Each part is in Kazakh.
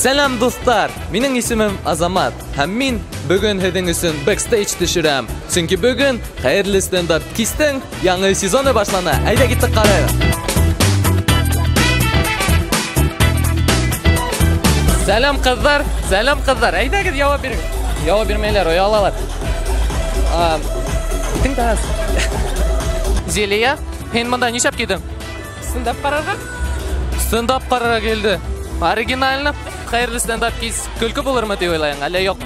Selam dostlar, mening ismim Azamat. Hem men bugün hedin üçün backstage düşürəm. Çünkü bugün Xayrlı Stand-up Kist'in yangi sezonu başlana. Ayda gittik qarayıq. Selam kızlar. Ayda git cevap verin. Cevap vermeyler, oyalalar. Tink tas. Zeliya, sen mında nişap giydin? Stand-up qarara geldi. Originalini Xayrlı Stand-up Kist külkü bulur mu diye oylayın, әлі yok.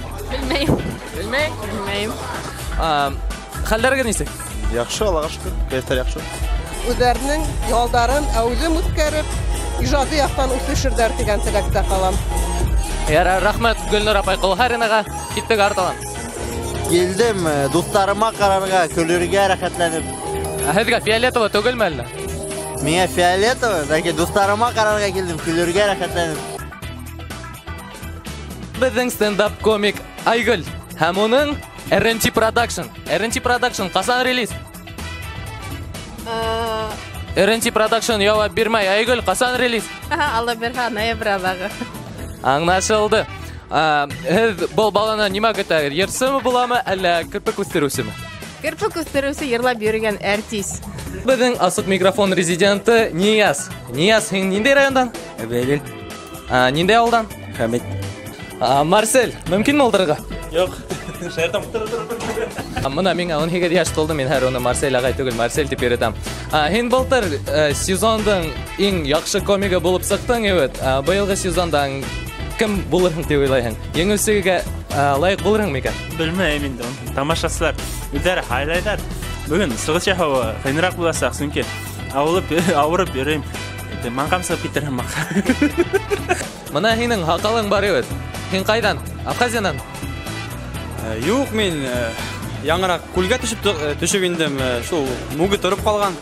Bilmeyim. Xallarga neyse? Yaxşı, Allah'a şükür. Gayetler yaxşı. Üzerinin yolların özüm ütkərib, icazı yaxtan üstüşürdər degan tilakda qalam. Rahmet Gülnur apay Qolxarinaga gittik artalan. Geldim, dostlarıma kararga, kölürge hareketlenip. Hediga Fiyoletovo tugul mu әлі? Mine Fiyoletovo, belki dostlarıma kararga geldim, kölürge hareketlenip. Bizning stand-up komik Aygül hem onun RNT Production. RNT Production qachon release? RNT Production cevap bermay. Aygül qachon release? Allah berha, noyabrdağı. Anlaşıldı. Бұл баланы nima көтәгер? Ерсімі буламы, әлі кірпік өстерусімі? Кірпік өстерусі ерлап берген артист. Біздің асық микрофон резиденті Нияз. Нияз, сен нендей райондан? Бәлел. Нендей ауылдан? Хамид. Марсель, мүмкін молдырға? Жоқ. Шайтан тұр. Мына мен он хеге яш толды, мен әр оны Марсель ағай түгіл, Марсель деп беретам. Хен былтыр сезондың ең яқшы комигі болып сықтың, evet. Бұйылғы сезондан кім болырың деп ойлайың? Ең өсіге лайық болырың ма екен? Білмеймін енді оны. Тамашасылар, өздері хайлайлар. Бүгін сұғыз жахауы қайынырақ боласақ, сүнке ауырып берейм. Маңқамсығы питерім мақ. Мына хенің хақалың бар, evet. Хен қайдан? Абхазиядан? Юк, мен яңырақ көлге түшіп ендім, шул мүгі тұрып қалған.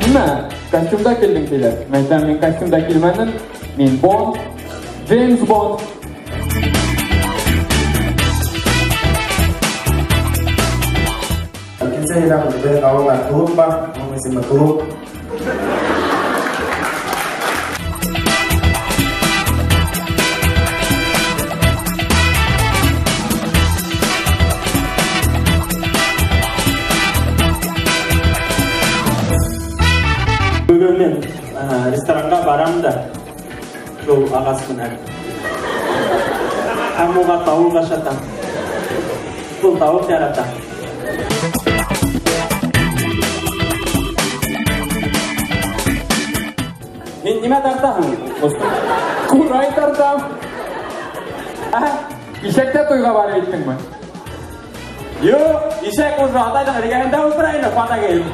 Nima? Kostyumda keldim deylar. Masalan, men kostyumda kelmadim. Men Bond, James Bond. Saya hilang dari kawan klub pak, masih klub. Bugün men restoranga baram da, şu ağasından. Amuga tavuk aşatam, bu tavuk yaratam. Men nima tartaman? Qur'ay tartam. Eshakda to'yga borib aytdingmi? Yo'q, eshak o'zi otaydan deganda o'tiraymi, fotaga keldim.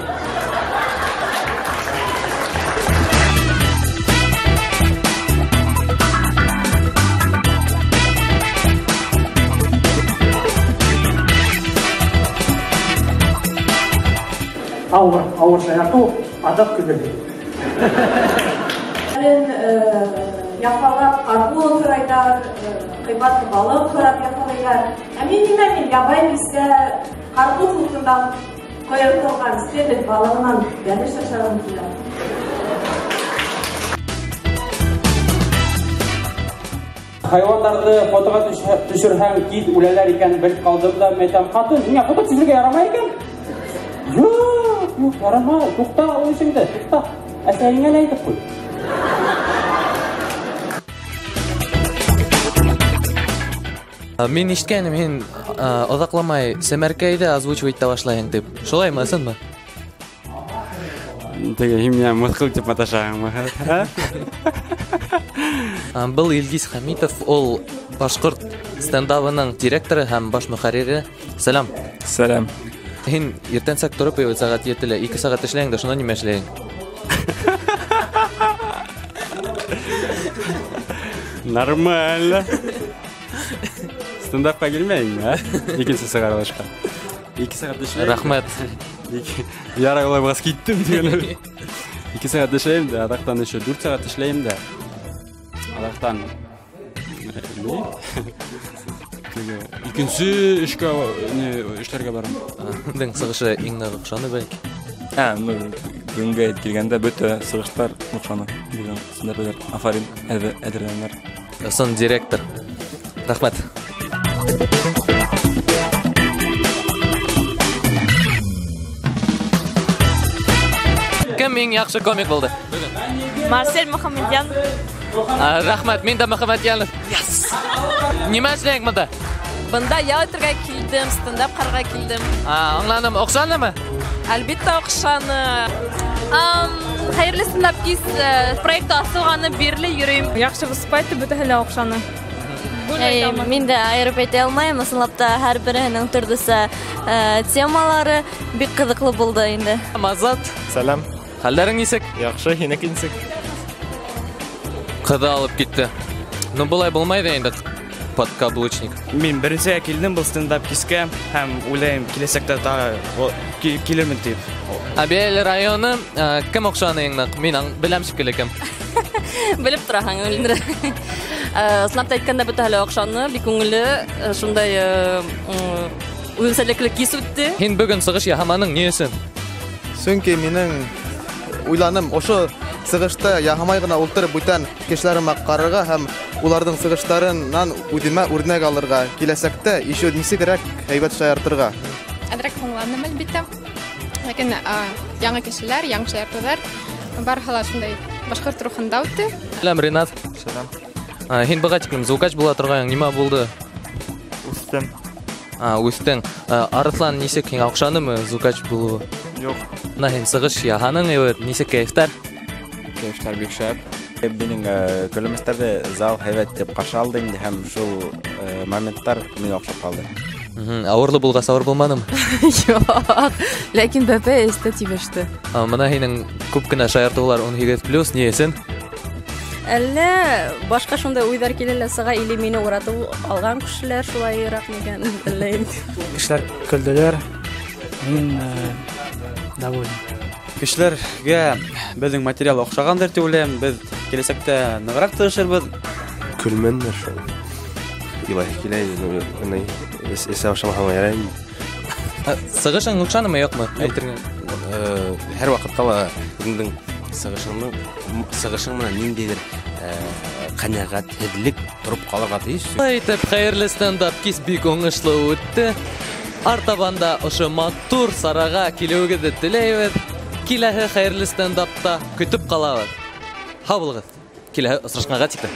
Ağır sayakı adak güdeli. Yapalap, karpuz oturaylar, kıymatlı balık oturaylar yapalaylar. Emin yabay bizde karpuz utundan koyarıp olgan istedik balığından beni şaşarım ki. Hayvanlarni fotoga tushirham kit ularlar ekan bilib qoldim da metam xotin unga foto tushirga yaramay ekan. Yo'q, yaramay. To'xta, o'shingda, to'xta. Asaringga aytib qo'y. Мен eshitganim, men uzoqlamay Samarqandda озвучивать та башлайын deb. Шулаймы, исенmi? Теге химия мыскыл деп аташаңмы? Бұл Илгиз Хамитов, ол башқұрт стендабының директоры һәм баш мөхәррире. Салам. Салам. Һин иртәнсәк торып, сәгать 7-лә 2 сәгать эшләйң дә, шуны нимә эшләйң? Нормально. Стендапқа келмейін, а? 2 сәгать аралашқа. 2 сәгать эшләйм. Рахмет. Ярай олай бас киттім деген. 2 сәгать эшләйм дә, адақтан еще 4 сәгать эшләйм дә. Адақтан Икенче эшкә эшләргә барам. Дың сыгышы иң нык ошаны бәлки. Бүгенге килгәндә бөтә сыгыштар ошаны дигән сүзләр. Афарин әдерләннәр. Сын директор. Рахмәт. Кем иң яхшы комик булды? Марсель Мөхәммәдьян. Рахмәт, мин дә Мөхәммәдьян. Yes. Нимә эшләйек монда? Бында яатырга килдем, стендап карарга килдем. Аңланым, охшанымы? Әлбәттә охшаны. Хәерле стендапкист проекты асылганы бирле йөрим. Яхшы выступать бөтәһе лә охшаны. Мин дә аерып әйтә алмыйм, ысынлап та һәр беренең төрлесе темалары бик кызыклы булды инде. Мазат, Салам. Хәлләрең нисек? Яхшы, һинеке нисек? Кыды алып китте. Ну булай булмайды инде. Подкаблучник. Мин беренче килдем был стендап-кискә һәм уйлыйм киләсәктә килермен дип. Абел районы кем охшаны иң нык? Мин беләм шикелле кем. Белеп тораһың инде. Снапта әйткәндә бөтәһе лә охшаны, бик күңелле, шундай үзенчәлекле кис үтте. Һин бүген сыгыш яһаманың ни өчен? Чөнки минең уйланым ошо сыгышта яһамай гына ултырып бүтән кешеләремә карарга һәм уларның сыгыштарыннан үдемә үрнәк алырга, киләсәктә ишү нисегрәк һәйбәт шаяртырга. Әдрәк аңланым әлбәттә. Ләкин яңа кешеләр, яңа шаяртулар барһала шундай башкорт рухында үтте. Сәлам, Ринат. Сәлам. Һин быга тиклем звукач була торгаң, нимә булды? Үстем. Үстең. Арыслан нисек һиңа охшанымы звукач булу? Юк. Һин сыгыш яһаның, нисек кайфтар? Кайфтар бик шәп. Безнең көлеместәрдә зал һәйбәт дип каршы алды инде һәм шул моменттар миңа охшап калды. Авырлы булгас авыр булмадымы? Юк. Ләкин бәпә эстә тибеште. Менә һинең күп кенә шаяртулар 18+ ни өчен? Әллә башка шундай уйдар киләләр сыга или мине уратып алган кешеләр шулайрак микән әллә инде. Кешеләр көлделәр. Мин доволен. Кешеләргә безнең материал охшагандыр дип уйлыйм. Без киләсәктә ныграк тырышырбыз. Көлмәннәр шул. Илаһи киләй, эсә ошамаһа ярай. Сыгышың охшанымы, юкмы? Әйтергә. Һәр вакытта ла үзеңнең сыгышың менән ниндидер канәгатьһезлек торып калырга тиеш. Әйтеп, хәерле стендап-кис бик уңышлы үтте. Артабанда ошо матур сарага килүегезне теләйбез. Киләһе хәерле стендапта көтеп калабыз. Һау булыгыз. Киләһе очрашканга тиклем.